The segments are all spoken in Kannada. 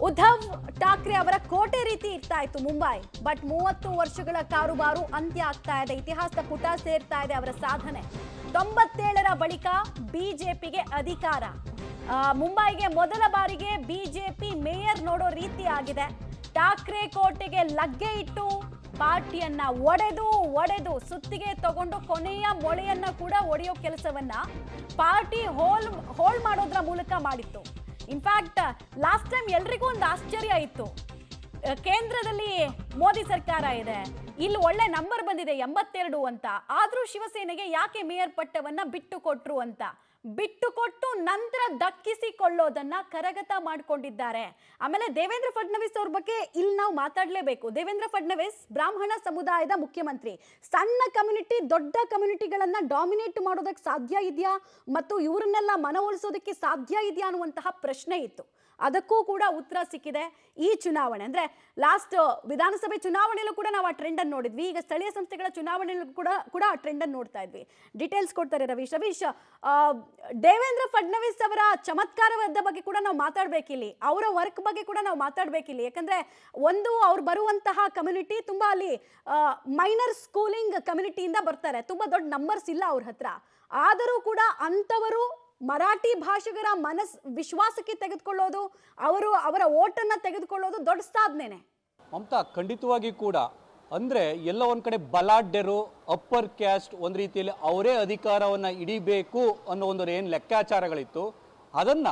ಉದ್ಧವ್ ಠಾಕ್ರೆ ಅವರ ಕೋಟೆ ರೀತಿ ಇರ್ತಾ ಇತ್ತು ಮುಂಬೈ. ಬಟ್ 30 ವರ್ಷಗಳ ಕಾರುಬಾರು ಅಂತ್ಯ ಆಗ್ತಾ ಇದೆ. ಇತಿಹಾಸದ ಪುಟ ಸೇರ್ತಾ ಇದೆ ಅವರ ಸಾಧನೆ. 97ರ ಬಳಿಕ ಬಿಜೆಪಿಗೆ ಅಧಿಕಾರ. ಮುಂಬೈಗೆ ಮೊದಲ ಬಾರಿಗೆ ಬಿಜೆಪಿ ಮೇಯರ್ ನೋಡೋ ರೀತಿ ಆಗಿದೆ. ಠಾಕ್ರೆ ಕೋಟೆಗೆ ಲಗ್ಗೆ ಇಟ್ಟು ಪಾರ್ಟಿಯನ್ನ ಒಡೆದು ಸುತ್ತಿಗೆ ತಗೊಂಡು ಕೊನೆಯ ಮೊಳೆಯನ್ನ ಕೂಡ ಒಡೆಯೋ ಕೆಲಸವನ್ನ ಪಾರ್ಟಿ ಹೋಲ್ಡ್ ಮಾಡೋದ್ರ ಮೂಲಕ ಮಾಡಿತ್ತು. ಇನ್ಫ್ಯಾಕ್ಟ್ ಲಾಸ್ಟ್ ಟೈಮ್ ಎಲ್ರಿಗೂ ಒಂದು ಆಶ್ಚರ್ಯ ಇತ್ತು. ಕೇಂದ್ರದಲ್ಲಿ ಮೋದಿ ಸರ್ಕಾರ ಇದೆ, ಇಲ್ಲಿ ಒಳ್ಳೆ ನಂಬರ್ ಬಂದಿದೆ 82 ಅಂತ. ಆದ್ರೂ ಶಿವಸೇನೆಗೆ ಯಾಕೆ ಮೇಯರ್ ಪಟ್ಟವನ್ನ ಬಿಟ್ಟು ಕೊಟ್ರು ಅಂತ ಬಿಟ್ಟು ಕೊಟ್ಟು ನಂತರ ದಕ್ಕಿಸಿಕೊಳ್ಳೋದನ್ನ ಕರಗತ ಮಾಡಿಕೊಂಡಿದ್ದಾರೆ. ಆಮೇಲೆ ದೇವೇಂದ್ರ ಫಡ್ನವೀಸ್ ಅವ್ರ ಬಗ್ಗೆ ಇಲ್ಲಿ ನಾವು ಮಾತಾಡಲೇಬೇಕು. ದೇವೇಂದ್ರ ಫಡ್ನವೀಸ್ ಬ್ರಾಹ್ಮಣ ಸಮುದಾಯದ ಮುಖ್ಯಮಂತ್ರಿ. ಸಣ್ಣ ಕಮ್ಯುನಿಟಿ ದೊಡ್ಡ ಕಮ್ಯುನಿಟಿಗಳನ್ನ ಡಾಮಿನೇಟ್ ಮಾಡೋದಕ್ಕೆ ಸಾಧ್ಯ ಇದೆಯಾ ಮತ್ತು ಇವರನ್ನೆಲ್ಲ ಮನವೊಲಿಸೋದಕ್ಕೆ ಸಾಧ್ಯ ಇದೆಯಾ ಅನ್ನುವಂತಹ ಪ್ರಶ್ನೆ ಇತ್ತು. ಅದಕ್ಕೂ ಕೂಡ ಉತ್ತರ ಸಿಕ್ಕಿದೆ ಈ ಚುನಾವಣೆ. ಅಂದ್ರೆ ಲಾಸ್ಟ್ ವಿಧಾನಸಭೆ ಚುನಾವಣೆಯಲ್ಲೂ ಕೂಡ ನಾವು ಆ ಟ್ರೆಂಡ್ ಅನ್ನು ನೋಡಿದ್ವಿ. ಈಗ ಸ್ಥಳೀಯ ಸಂಸ್ಥೆಗಳ ಚುನಾವಣೆಯಲ್ಲೂ ಕೂಡ ಆ ಟ್ರೆಂಡ್ ಅನ್ನು ನೋಡ್ತಾ ಇದ್ವಿ. ಡೀಟೇಲ್ಸ್ ಕೊಡ್ತಾರೆ ರವೀಶ್. ದೇವೇಂದ್ರ ಫಡ್ನವೀಸ್ ಅವರ ಚಮತ್ಕಾರದ ಬಗ್ಗೆ ಕೂಡ ನಾವು ಮಾತಾಡ್ಬೇಕಿಲ್ಲಿ, ಅವರ ವರ್ಕ್ ಬಗ್ಗೆ ಕೂಡ ನಾವು ಮಾತಾಡ್ಬೇಕಿಲ್ಲಿ. ಯಾಕಂದ್ರೆ ಒಂದು ಅವ್ರು ಬರುವಂತಹ ಕಮ್ಯುನಿಟಿ ತುಂಬಾ ಅಲ್ಲಿ ಮೈನರ್ ಸ್ಕೂಲಿಂಗ್ ಕಮ್ಯುನಿಟಿಯಿಂದ ಬರ್ತಾರೆ. ತುಂಬಾ ದೊಡ್ಡ ನಂಬರ್ಸ್ ಇಲ್ಲ ಅವ್ರ ಹತ್ರ. ಆದರೂ ಕೂಡ ಅಂತವರು ಮರಾಠಿ ಭಾಷಿಗರ ವಿಶ್ವಾಸಕ್ಕೆ ತೆಗೆದುಕೊಳ್ಳೋದು, ಅವರ ಓಟನ್ನ ತೆಗೆದುಕೊಳ್ಳೋದು ದೊಡ್ಡ ಸಾಧನೆನೆ. ಮಮತಾ, ಖಂಡಿತವಾಗಿ ಕೂಡ ಅಂದ್ರೆ ಎಲ್ಲ ಒಂದ್ ಕಡೆ ಬಲಾಢ್ಯರು, ಅಪ್ಪರ್ ಕ್ಯಾಸ್ಟ್ ಒಂದ್ ರೀತಿಯಲ್ಲಿ ಅವರೇ ಅಧಿಕಾರವನ್ನ ಹಿಡಿಬೇಕು ಅನ್ನೋ ಒಂದು ಏನು ಲೆಕ್ಕಾಚಾರಗಳಿತ್ತು, ಅದನ್ನ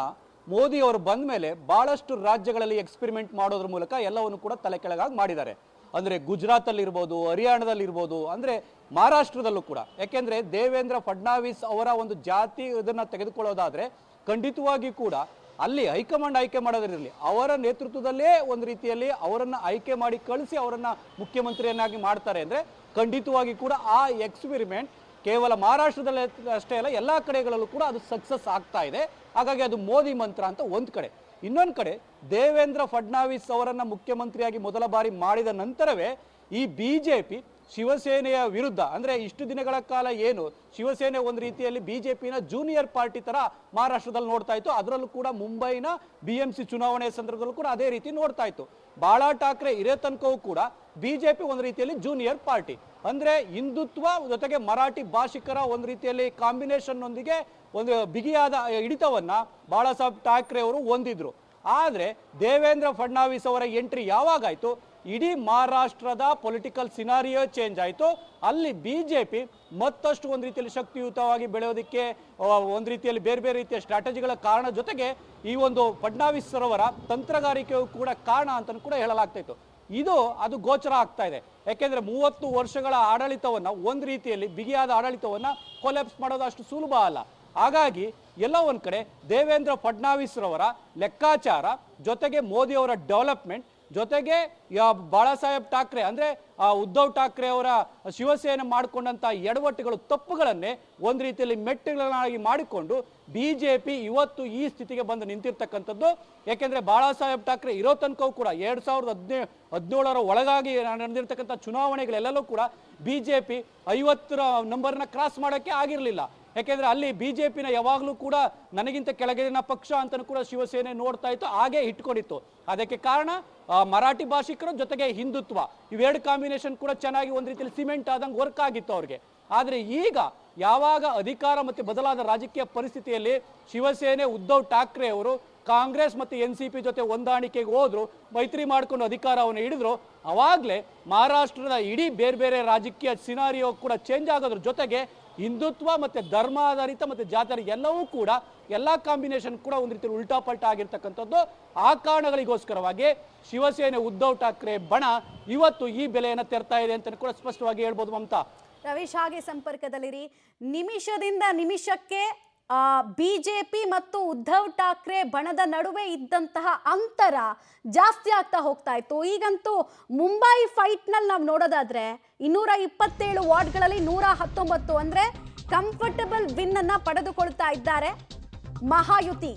ಮೋದಿ ಅವರು ಬಂದ ಮೇಲೆ ಬಹಳಷ್ಟು ರಾಜ್ಯಗಳಲ್ಲಿ ಎಕ್ಸ್ಪೆರಿಮೆಂಟ್ ಮಾಡೋದ್ರ ಮೂಲಕ ಎಲ್ಲವನ್ನು ಕೂಡ ತಲೆ ಕೆಳಗಾಗಿ ಮಾಡಿದ್ದಾರೆ. ಅಂದ್ರೆ ಗುಜರಾತ್ ಅಲ್ಲಿ ಇರ್ಬೋದು, ಹರಿಯಾಣದಲ್ಲಿ ಇರ್ಬೋದು, ಅಂದ್ರೆ ಮಹಾರಾಷ್ಟ್ರದಲ್ಲೂ ಕೂಡ. ಯಾಕೆಂದ್ರೆ ದೇವೇಂದ್ರ ಫಡ್ನವೀಸ್ ಅವರ ಒಂದು ಜಾತಿ ಇದನ್ನ ತೆಗೆದುಕೊಳ್ಳೋದಾದ್ರೆ ಖಂಡಿತವಾಗಿ ಕೂಡ ಅಲ್ಲಿ ಹೈಕಮಾಂಡ್ ಆಯ್ಕೆ ಮಾಡೋದ್ರಲ್ಲಿ ಅವರ ನೇತೃತ್ವದಲ್ಲೇ ಒಂದು ರೀತಿಯಲ್ಲಿ ಅವರನ್ನ ಆಯ್ಕೆ ಮಾಡಿ ಕಳಿಸಿ ಅವರನ್ನ ಮುಖ್ಯಮಂತ್ರಿಯನ್ನಾಗಿ ಮಾಡ್ತಾರೆ. ಅಂದ್ರೆ ಖಂಡಿತವಾಗಿ ಕೂಡ ಆ ಎಕ್ಸ್ಪೆರಿಮೆಂಟ್ ಕೇವಲ ಮಹಾರಾಷ್ಟ್ರದಲ್ಲಿ ಅಷ್ಟೇ ಅಲ್ಲ, ಎಲ್ಲಾ ಕಡೆಗಳಲ್ಲೂ ಕೂಡ ಅದು ಸಕ್ಸಸ್ ಆಗ್ತಾ ಇದೆ. ಹಾಗಾಗಿ ಅದು ಮೋದಿ ಮಂತ್ರ ಅಂತ ಒಂದ್ ಕಡೆ. ಇನ್ನೊಂದು ಕಡೆ ದೇವೇಂದ್ರ ಫಡ್ನವೀಸ್ ಅವರನ್ನ ಮುಖ್ಯಮಂತ್ರಿಯಾಗಿ ಮೊದಲ ಬಾರಿ ಮಾಡಿದ ನಂತರವೇ ಈ ಬಿಜೆಪಿ ಶಿವಸೇನೆಯ ವಿರುದ್ಧ, ಅಂದ್ರೆ ಇಷ್ಟು ದಿನಗಳ ಕಾಲ ಏನು ಶಿವಸೇನೆ ಒಂದು ರೀತಿಯಲ್ಲಿ ಬಿಜೆಪಿನ ಜೂನಿಯರ್ ಪಾರ್ಟಿ ತರ ಮಹಾರಾಷ್ಟ್ರದಲ್ಲಿ ನೋಡ್ತಾ ಇತ್ತು, ಅದರಲ್ಲೂ ಕೂಡ ಮುಂಬೈನ BMC ಚುನಾವಣೆಯ ಸಂದರ್ಭದಲ್ಲೂ ಕೂಡ ಅದೇ ರೀತಿ ನೋಡ್ತಾ ಇತ್ತು. ಬಾಳಾ ಠಾಕ್ರೆ ಇರೋ ತನಕವೂ ಕೂಡ ಬಿಜೆಪಿ ಒಂದು ರೀತಿಯಲ್ಲಿ ಜೂನಿಯರ್ ಪಾರ್ಟಿ, ಅಂದ್ರೆ ಹಿಂದುತ್ವ ಜೊತೆಗೆ ಮರಾಠಿ ಭಾಷಿಕರ ಒಂದು ರೀತಿಯಲ್ಲಿ ಕಾಂಬಿನೇಷನ್ ಒಂದಿಗೆ ಒಂದು ಬಿಗಿಯಾದ ಹಿಡಿತವನ್ನ ಬಾಳಾ ಸಾಹೇಬ್ ಠಾಕ್ರೆ ಅವರು ಹೊಂದಿದ್ರು. ಆದ್ರೆ ದೇವೇಂದ್ರ ಫಡ್ನವೀಸ್ ಅವರ ಎಂಟ್ರಿ ಯಾವಾಗಾಯ್ತು, ಇಡೀ ಮಹಾರಾಷ್ಟ್ರದ ಪೊಲಿಟಿಕಲ್ ಸಿನಾರಿಯೋ ಚೇಂಜ್ ಆಯಿತು. ಅಲ್ಲಿ ಬಿಜೆಪಿ ಮತ್ತಷ್ಟು ಒಂದು ರೀತಿಯಲ್ಲಿ ಶಕ್ತಿಯುತವಾಗಿ ಬೆಳೆಯೋದಕ್ಕೆ ಒಂದು ರೀತಿಯಲ್ಲಿ ಬೇರೆ ಬೇರೆ ರೀತಿಯ ಸ್ಟ್ರಾಟಜಿಗಳ ಕಾರಣ ಜೊತೆಗೆ ಈ ಒಂದು ಫಡ್ನವೀಸ್ ಅವರ ತಂತ್ರಗಾರಿಕೆಯು ಕೂಡ ಕಾರಣ ಅಂತ ಕೂಡ ಹೇಳಲಾಗ್ತಾ ಇತ್ತು. ಅದು ಗೋಚರ ಆಗ್ತಾ ಇದೆ. ಯಾಕೆಂದ್ರೆ 30 ವರ್ಷಗಳ ಆಡಳಿತವನ್ನ ಒಂದು ರೀತಿಯಲ್ಲಿ ಬಿಗಿಯಾದ ಆಡಳಿತವನ್ನ ಕೊಲ್ಯಾಪ್ಸ್ ಮಾಡೋದು ಅಷ್ಟು ಸುಲಭ ಅಲ್ಲ. ಹಾಗಾಗಿ ಎಲ್ಲ ಒಂದ್ ಕಡೆ ದೇವೇಂದ್ರ ಫಡ್ನವೀಸ್ ರವರ ಲೆಕ್ಕಾಚಾರ ಜೊತೆಗೆ ಮೋದಿ ಅವರ ಡೆವಲಪ್ಮೆಂಟ್ ಜೊತೆಗೆ ಬಾಳಾ ಸಾಹೇಬ್ ಠಾಕ್ರೆ ಅಂದ್ರೆ ಉದ್ಧವ್ ಠಾಕ್ರೆ ಅವರ ಶಿವಸೇನೆ ಮಾಡಿಕೊಂಡಂತ ಎಡವಟ್ಟುಗಳು, ತಪ್ಪುಗಳನ್ನೇ ಒಂದು ರೀತಿಯಲ್ಲಿ ಮೆಟ್ಟುಗಳನ್ನಾಗಿ ಮಾಡಿಕೊಂಡು ಬಿಜೆಪಿ ಇವತ್ತು ಈ ಸ್ಥಿತಿಗೆ ಬಂದು ನಿಂತಿರ್ತಕ್ಕಂಥದ್ದು. ಯಾಕೆಂದ್ರೆ ಬಾಳಾ ಸಾಹೇಬ್ ಠಾಕ್ರೆ ಇರೋ ತನಕವೂ ಕೂಡ 2017ರ ಒಳಗಾಗಿ ನಡೆದಿರ್ತಕ್ಕಂಥ ಚುನಾವಣೆಗಳೆಲ್ಲೂ ಕೂಡ ಬಿಜೆಪಿ 50ರ ನಂಬರ್ನ ಕ್ರಾಸ್ ಮಾಡೋಕ್ಕೆ ಆಗಿರಲಿಲ್ಲ. ಯಾಕೆಂದ್ರೆ ಅಲ್ಲಿ ಬಿಜೆಪಿನ ಯಾವಾಗಲೂ ಕೂಡ ನನಗಿಂತ ಕೆಳಗಿನ ಪಕ್ಷ ಅಂತ ಕೂಡ ಶಿವಸೇನೆ ನೋಡ್ತಾ ಇತ್ತು, ಹಾಗೆ ಇಟ್ಕೊಂಡಿತ್ತು. ಅದಕ್ಕೆ ಕಾರಣ ಮರಾಠಿ ಭಾಷಿಕರು ಜೊತೆಗೆ ಹಿಂದುತ್ವ, ಇವೆರಡು ಕಾಂಬಿನೇಷನ್ ಕೂಡ ಚೆನ್ನಾಗಿ ಒಂದು ರೀತಿಯಲ್ಲಿ ಸಿಮೆಂಟ್ ಆದಂಗೆ ವರ್ಕ್ ಆಗಿತ್ತು ಅವ್ರಿಗೆ. ಆದ್ರೆ ಈಗ ಯಾವಾಗ ಅಧಿಕಾರ ಮತ್ತೆ ಬದಲಾದ ರಾಜಕೀಯ ಪರಿಸ್ಥಿತಿಯಲ್ಲಿ ಶಿವಸೇನೆ ಉದ್ಧವ್ ಠಾಕ್ರೆ ಅವರು ಕಾಂಗ್ರೆಸ್ ಮತ್ತೆ NCP ಜೊತೆ ಹೊಂದಾಣಿಕೆಗೆ ಹೋದ್ರು, ಮೈತ್ರಿ ಮಾಡ್ಕೊಂಡು ಅಧಿಕಾರವನ್ನು ಹಿಡಿದ್ರು, ಅವಾಗ್ಲೇ ಮಹಾರಾಷ್ಟ್ರದ ಇಡೀ ಬೇರೆ ಬೇರೆ ರಾಜಕೀಯ ಸಿನಾರಿಯೋ ಕೂಡ ಚೇಂಜ್ ಆಗೋದ್ರ ಜೊತೆಗೆ ಹಿಂದುತ್ವ ಮತ್ತೆ ಧರ್ಮಾಧಾರಿತ ಮತ್ತೆ ಜಾತಿ ಎಲ್ಲವೂ ಕೂಡ ಎಲ್ಲಾ ಕಾಂಬಿನೇಷನ್ ಕೂಡ ಒಂದು ರೀತಿ ಉಲ್ಟಾ ಪಲ್ಟಾ ಆಗಿರ್ತಕ್ಕಂಥದ್ದು. ಆ ಕಾರಣಗಳಿಗೋಸ್ಕರವಾಗಿ ಶಿವಸೇನೆ ಉದ್ಧವ್ ಠಾಕ್ರೆ ಬಣ ಇವತ್ತು ಈ ಬೆಲೆಯನ್ನು ತೆರ್ತಾ ಇದೆ ಅಂತ ಕೂಡ ಸ್ಪಷ್ಟವಾಗಿ ಹೇಳ್ಬೋದು. ಮಮತಾ, ರವೀಶ್ ಹಾಗೆ ಸಂಪರ್ಕದಲ್ಲಿರಿ. ನಿಮಿಷದಿಂದ ನಿಮಿಷಕ್ಕೆ ಬಿಜೆಪಿ ಮತ್ತು ಉದ್ಧವ್ ಠಾಕ್ರೆ ಬಣದ ನಡುವೆ ಇದ್ದಂತಹ ಅಂತರ ಜಾಸ್ತಿ ಆಗ್ತಾ ಹೋಗ್ತಾ ಇತ್ತು. ಈಗಂತೂ ಮುಂಬೈ ಫೈಟ್ ನಲ್ಲಿ ನಾವು ನೋಡೋದಾದ್ರೆ 227 ವಾರ್ಡ್ಗಳಲ್ಲಿ 119 ಅಂದ್ರೆ ಕಂಫರ್ಟಬಲ್ ವಿನ್ ಅನ್ನ ಪಡೆದುಕೊಳ್ತಾ ಇದ್ದಾರೆ ಮಹಾಯುತಿ.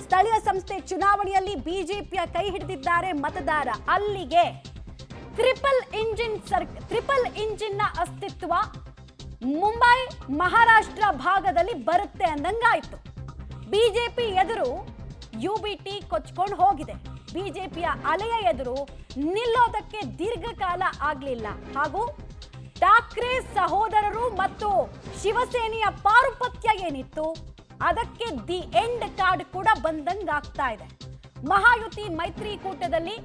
ಸ್ಥಳೀಯ ಸಂಸ್ಥೆ ಚುನಾವಣೆಯಲ್ಲಿ ಬಿಜೆಪಿಯ ಕೈ ಹಿಡಿದಿದ್ದಾರೆ ಮತದಾರ. ಅಲ್ಲಿಗೆ ಟ್ರಿಪಲ್ ಇಂಜಿನ್ ನ ಅಸ್ತಿತ್ವ ಮುಂಬೈ ಮಹಾರಾಷ್ಟ್ರ ಭಾಗದಲ್ಲಿ ಬರುತ್ತೆ ಅಂದಂಗಾಯ್ತು. ಬಿಜೆಪಿ ಎದುರು UBT ಕೊಚ್ಕೊಂಡು ಹೋಗಿದೆ. ಬಿಜೆಪಿಯ ಅಲೆಯ ಎದುರು ನಿಲ್ಲೋದಕ್ಕೆ ದೀರ್ಘಕಾಲ ಆಗ್ಲಿಲ್ಲ. ಹಾಗೂ ಠಾಕ್ರೆ ಸಹೋದರರು ಮತ್ತು ಶಿವಸೇನೆಯ ಪಾರುಪತ್ಯ ಏನಿತ್ತು ಅದಕ್ಕೆ ದಿ ಎಂಡ್ ಕಾರ್ಡ್ ಕೂಡ ಬಂದಂಗಾಗ್ತಾ ಇದೆ. ಮಹಾಯುತಿ ಮೈತ್ರಿಕೂಟದಲ್ಲಿ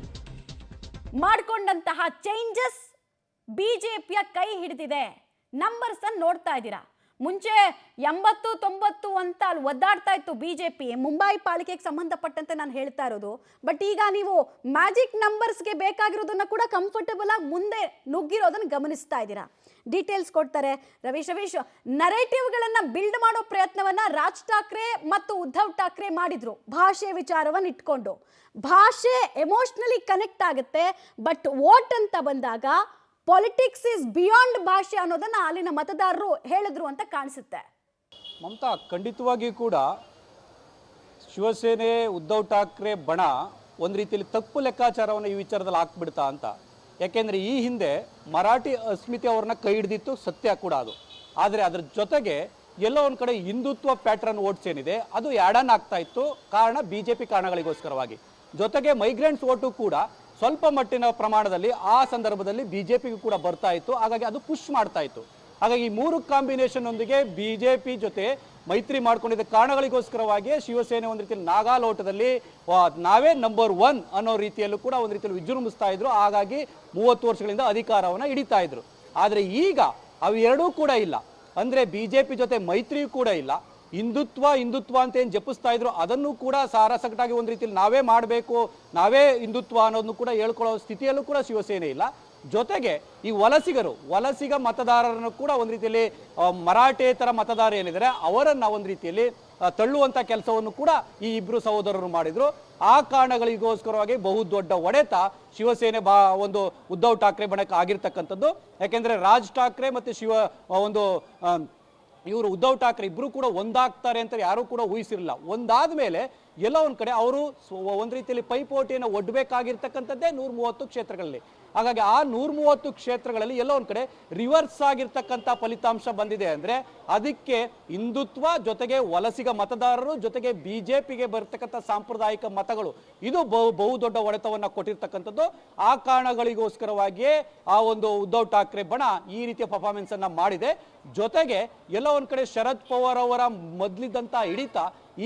ಮಾಡಿಕೊಂಡಂತಹ ಚೇಂಜಸ್ ಬಿಜೆಪಿಯ ಕೈ ಹಿಡಿದಿದೆ. ನಂಬರ್ಸ್ ಅನ್ನು ನೋಡ್ತಾ ಇದ್ದೀರಾ. ಮುಂಚೆ 80-90 ಅಂತ ಅಲ್ಲಿ ಒದ್ದಾಡ್ತಾ ಇತ್ತು ಬಿಜೆಪಿ, ಮುಂಬೈ ಪಾಲಿಕೆಗೆ ಸಂಬಂಧಪಟ್ಟಂತೆ ನಾನು ಹೇಳ್ತಾ ಇರೋದು. ಬಟ್ ಈಗ ನೀವು ಮ್ಯಾಜಿಕ್ ನಂಬರ್ಸ್ಗೆ ಬೇಕಾಗಿರೋದನ್ನ ಕೂಡ ಕಂಫರ್ಟಬಲ್ ಆಗಿ ಮುಂದೆ ನುಗ್ಗಿರೋದನ್ನ ಗಮನಿಸ್ತಾ ಇದ್ದೀರಾ. ಡೀಟೇಲ್ಸ್ ಕೊಡ್ತಾರೆ ರವೀಶ್. ನರೇಟಿವ್ಗಳನ್ನ ಬಿಲ್ಡ್ ಮಾಡೋ ಪ್ರಯತ್ನವನ್ನ ರಾಜ್ ಠಾಕ್ರೆ ಮತ್ತು ಉದ್ಧವ್ ಠಾಕ್ರೆ ಮಾಡಿದ್ರು, ಭಾಷೆ ವಿಚಾರವನ್ನು ಇಟ್ಕೊಂಡು. ಭಾಷೆ ಎಮೋಷನಲಿ ಕನೆಕ್ಟ್ ಆಗುತ್ತೆ, ಬಟ್ ವೋಟ್ ಅಂತ ಬಂದಾಗ ಪಾಲಿಟಿಕ್ಸ್ ಇಸ್ ಬಿಯಾಂಡ್ ಭಾಷೆ ಅನ್ನೋದನ್ನ ಅಲ್ಲಿನ ಮತದಾರರು ಹೇಳಿದ್ರು ಅಂತ ಕಾಣಿಸುತ್ತೆ. ಮಮತಾ, ಖಂಡಿತವಾಗಿಯೂ ಕೂಡ ಶಿವಸೇನೆ ಉದ್ಧವ್ ಠಾಕ್ರೆ ಬಣ ಒಂದು ರೀತಿಯಲ್ಲಿ ತಪ್ಪು ಲೆಕ್ಕಾಚಾರವನ್ನು ಈ ವಿಚಾರದಲ್ಲಿ ಹಾಕ್ಬಿಡ್ತಾ ಅಂತ. ಯಾಕೆಂದರೆ ಈ ಹಿಂದೆ ಮರಾಠಿ ಅಸ್ಮಿತೆ ಅವ್ರನ್ನ ಕೈ ಹಿಡಿದಿತ್ತು, ಸತ್ಯ ಕೂಡ ಅದು. ಆದರೆ ಅದರ ಜೊತೆಗೆ ಎಲ್ಲೋ ಒಂದು ಕಡೆ ಹಿಂದುತ್ವ ಪ್ಯಾಟ್ರನ್ ವೋಟ್ಸ್ ಏನಿದೆ ಅದು ಆ್ಯಡನ್ ಆಗ್ತಾ ಇತ್ತು, ಕಾರಣ BJP ಕಾರಣಗಳಿಗೋಸ್ಕರವಾಗಿ. ಜೊತೆಗೆ ಮೈಗ್ರೆಂಟ್ಸ್ ವೋಟು ಕೂಡ ಸ್ವಲ್ಪ ಮಟ್ಟಿನ ಪ್ರಮಾಣದಲ್ಲಿ ಆ ಸಂದರ್ಭದಲ್ಲಿ BJPಗೂ ಕೂಡ ಬರ್ತಾ ಇತ್ತು, ಹಾಗಾಗಿ ಅದು ಪುಷ್ ಮಾಡ್ತಾ ಇತ್ತು. ಹಾಗಾಗಿ ಈ ಮೂರು ಕಾಂಬಿನೇಷನ್ ಒಂದಿಗೆ BJP ಜೊತೆ ಮೈತ್ರಿ ಮಾಡ್ಕೊಂಡಿದ್ದ ಕಾರಣಗಳಿಗೋಸ್ಕರವಾಗಿ ಶಿವಸೇನೆ ಒಂದು ರೀತಿಯಲ್ಲಿ ನಾಗಾಲೋಟದಲ್ಲಿ ನಾವೇ ನಂಬರ್ 1 ಅನ್ನೋ ರೀತಿಯಲ್ಲೂ ಕೂಡ ಒಂದು ರೀತಿಯಲ್ಲಿ ವಿಜೃಂಭಿಸ್ತಾ ಇದ್ರು. ಹಾಗಾಗಿ 30 ವರ್ಷಗಳಿಂದ ಅಧಿಕಾರವನ್ನು ಹಿಡಿತಾ ಇದ್ರು. ಆದರೆ ಈಗ ಅವು ಎರಡೂ ಕೂಡ ಇಲ್ಲ. ಅಂದರೆ BJP ಜೊತೆ ಮೈತ್ರಿಯೂ ಕೂಡ ಇಲ್ಲ. ಹಿಂದುತ್ವ ಅಂತ ಏನು ಜಪಿಸ್ತಾ ಇದ್ರು ಅದನ್ನು ಕೂಡ ಸಾರಾಸಗಟಾಗಿ ಒಂದು ರೀತಿಯಲ್ಲಿ ನಾವೇ ಮಾಡಬೇಕು, ನಾವೇ ಹಿಂದುತ್ವ ಅನ್ನೋದನ್ನು ಕೂಡ ಹೇಳ್ಕೊಳ್ಳೋ ಸ್ಥಿತಿಯಲ್ಲೂ ಕೂಡ ಶಿವಸೇನೆ ಇಲ್ಲ. ಜೊತೆಗೆ ಈ ವಲಸಿಗ ಮತದಾರರನ್ನು ಕೂಡ ಒಂದು ರೀತಿಯಲ್ಲಿ ಮರಾಠೇತರ ಮತದಾರ ಏನಿದ್ದಾರೆ ಅವರನ್ನ ಒಂದು ರೀತಿಯಲ್ಲಿ ತಳ್ಳುವಂತ ಕೆಲಸವನ್ನು ಕೂಡ ಈ ಇಬ್ರು ಸಹೋದರರು ಮಾಡಿದ್ರು. ಆ ಕಾರಣಗಳಿಗೋಸ್ಕರವಾಗಿ ಬಹುದೊಡ್ಡ ಹೊಡೆತ ಶಿವಸೇನೆ ಒಂದು ಉದ್ಧವ್ ಠಾಕ್ರೆ ಬಣಕ್ಕೆ ಆಗಿರ್ತಕ್ಕಂಥದ್ದು. ಯಾಕೆಂದ್ರೆ ರಾಜ್ ಠಾಕ್ರೆ ಮತ್ತೆ ಇವರು ಉದ್ಧವ್ ಠಾಕ್ರೆ ಇಬ್ರು ಕೂಡ ಒಂದಾಗ್ತಾರೆ ಅಂತ ಯಾರು ಕೂಡ ಊಹಿಸಿರಲಿಲ್ಲ. ಒಂದಾದ ಮೇಲೆ ಎಲ್ಲ ಒಂದ್ ಕಡೆ ಅವರು ಒಂದು ರೀತಿಯಲ್ಲಿ ಪೈಪೋಟಿಯನ್ನು ಒಡ್ಬೇಕಾಗಿರ್ತಕ್ಕಂಥದ್ದೇ 130 ಕ್ಷೇತ್ರಗಳಲ್ಲಿ. ಹಾಗಾಗಿ ಆ 130 ಕ್ಷೇತ್ರಗಳಲ್ಲಿ ಎಲ್ಲ ಒಂದ್ ಕಡೆ ರಿವರ್ಸ್ ಆಗಿರ್ತಕ್ಕಂಥ ಫಲಿತಾಂಶ ಬಂದಿದೆ. ಅಂದ್ರೆ ಅದಕ್ಕೆ ಹಿಂದುತ್ವ ಜೊತೆಗೆ ವಲಸಿಗ ಮತದಾರರು ಜೊತೆಗೆ BJPಗೆ ಬರ್ತಕ್ಕಂಥ ಸಾಂಪ್ರದಾಯಿಕ ಮತಗಳು ಇದು ಬಹುದೊಡ್ಡ ಹೊಡೆತವನ್ನ ಕೊಟ್ಟಿರ್ತಕ್ಕಂಥದ್ದು. ಆ ಕಾರಣಗಳಿಗೋಸ್ಕರವಾಗಿಯೇ ಆ ಒಂದು ಉದ್ಧವ್ ಠಾಕ್ರೆ ಬಣ ಈ ರೀತಿಯ ಪರ್ಫಾರ್ಮೆನ್ಸ್ ಅನ್ನ ಮಾಡಿದೆ. ಜೊತೆಗೆ ಎಲ್ಲ ಒಂದ್ ಕಡೆ ಶರದ್ ಪವಾರ್ ಅವರ ಮೊದಲಿದ್ದಂತ ಹಿಡಿತ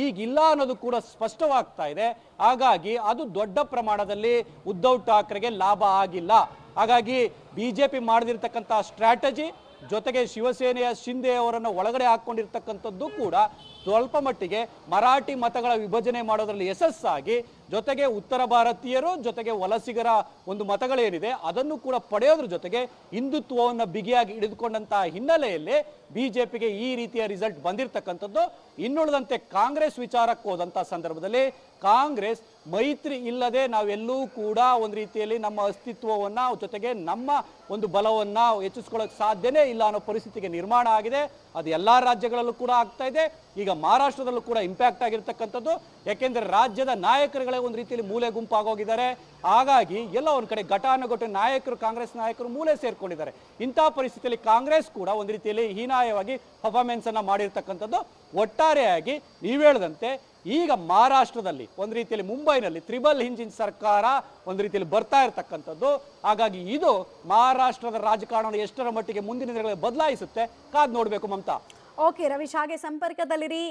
ಈಗಿಲ್ಲ ಅನ್ನೋದು ಕೂಡ ಸ್ಪಷ್ಟವಾಗ್ತಾ ಇದೆ. ಹಾಗಾಗಿ ಅದು ದೊಡ್ಡ ಪ್ರಮಾಣದಲ್ಲಿ ಉದ್ಧವ್ ಠಾಕ್ರೆಗೆ ಲಾಭ ಆಗಿಲ್ಲ. ಹಾಗಾಗಿ BJP ಮಾಡದಿರ್ತಕ್ಕಂಥ ಸ್ಟ್ರಾಟಜಿ ಜೊತೆಗೆ ಶಿವಸೇನೆಯ ಶಿಂದೆ ಅವರನ್ನು ಒಳಗಡೆ ಹಾಕೊಂಡಿರ್ತಕ್ಕಂಥದ್ದು ಕೂಡ ಸ್ವಲ್ಪ ಮಟ್ಟಿಗೆ ಮರಾಠಿ ಮತಗಳ ವಿಭಜನೆ ಮಾಡೋದ್ರಲ್ಲಿ ಯಶಸ್ಸಾಗಿ ಜೊತೆಗೆ ಉತ್ತರ ಭಾರತೀಯರು ಜೊತೆಗೆ ವಲಸಿಗರ ಒಂದು ಮತಗಳೇನಿದೆ ಅದನ್ನು ಕೂಡ ಪಡೆಯೋದ್ರ ಜೊತೆಗೆ ಹಿಂದುತ್ವವನ್ನು ಬಿಗಿಯಾಗಿ ಹಿಡಿದುಕೊಂಡಂತಹ ಹಿನ್ನೆಲೆಯಲ್ಲಿ BJPಗೆ ಈ ರೀತಿಯ ರಿಸಲ್ಟ್ ಬಂದಿರತಕ್ಕಂಥದ್ದು. ಇನ್ನುಳಿದಂತೆ ಕಾಂಗ್ರೆಸ್ ವಿಚಾರಕ್ಕೆ ಹೋದಂಥ ಸಂದರ್ಭದಲ್ಲಿ ಕಾಂಗ್ರೆಸ್ ಮೈತ್ರಿ ಇಲ್ಲದೆ ನಾವೆಲ್ಲೂ ಕೂಡ ಒಂದು ರೀತಿಯಲ್ಲಿ ನಮ್ಮ ಅಸ್ತಿತ್ವವನ್ನು ಜೊತೆಗೆ ನಮ್ಮ ಒಂದು ಬಲವನ್ನು ಹೆಚ್ಚಿಸ್ಕೊಳ್ಳೋಕೆ ಸಾಧ್ಯನೇ ಇಲ್ಲ ಅನ್ನೋ ಪರಿಸ್ಥಿತಿಗೆ ನಿರ್ಮಾಣ ಆಗಿದೆ. ಅದು ಎಲ್ಲ ರಾಜ್ಯಗಳಲ್ಲೂ ಕೂಡ ಆಗ್ತಾ ಇದೆ. ಈಗ ಮಹಾರಾಷ್ಟ್ರದಲ್ಲೂ ಕೂಡ ಇಂಪ್ಯಾಕ್ಟ್ ಆಗಿರ್ತಕ್ಕಂಥದ್ದು. ಯಾಕೆಂದ್ರೆ ರಾಜ್ಯದ ನಾಯಕರುಗಳೇ ಒಂದು ರೀತಿಯಲ್ಲಿ ಮೂಲೆ ಗುಂಪಾಗೋಗಿದ್ದಾರೆ. ಹಾಗಾಗಿ ಎಲ್ಲ ಒಂದು ಕಡೆ ಘಟಾನುಘಟಿ ನಾಯಕರು ಕಾಂಗ್ರೆಸ್ ನಾಯಕರು ಮೂಲೆ ಸೇರ್ಕೊಂಡಿದ್ದಾರೆ. ಇಂತಹ ಪರಿಸ್ಥಿತಿಯಲ್ಲಿ ಕಾಂಗ್ರೆಸ್ ಕೂಡ ಒಂದು ರೀತಿಯಲ್ಲಿ ಹೀನಾಯವಾಗಿ ಪರ್ಫಾರ್ಮೆನ್ಸ್ ಅನ್ನ ಮಾಡಿರ್ತಕ್ಕಂಥದ್ದು. ಒಟ್ಟಾರೆಯಾಗಿ ನೀವು ಹೇಳಿದಂತೆ ಈಗ ಮಹಾರಾಷ್ಟ್ರದಲ್ಲಿ ಒಂದು ರೀತಿಯಲ್ಲಿ ಮುಂಬೈನಲ್ಲಿ ತ್ರಿಬಲ್ ಇಂಜಿನ್ ಸರ್ಕಾರ ಒಂದು ರೀತಿಯಲ್ಲಿ ಬರ್ತಾ ಇರತಕ್ಕಂಥದ್ದು. ಹಾಗಾಗಿ ಇದು ಮಹಾರಾಷ್ಟ್ರದ ರಾಜಕಾರಣವನ್ನು ಎಷ್ಟರ ಮಟ್ಟಿಗೆ ಮುಂದಿನ ದಿನಗಳಲ್ಲಿ ಬದಲಾಯಿಸುತ್ತೆ ಕಾದ್ ನೋಡ್ಬೇಕು ಮಮತಾ. ಓಕೆ ರವೀಶ್, ಹಾಗೆ ಸಂಪರ್ಕದಲ್ಲಿರಿ.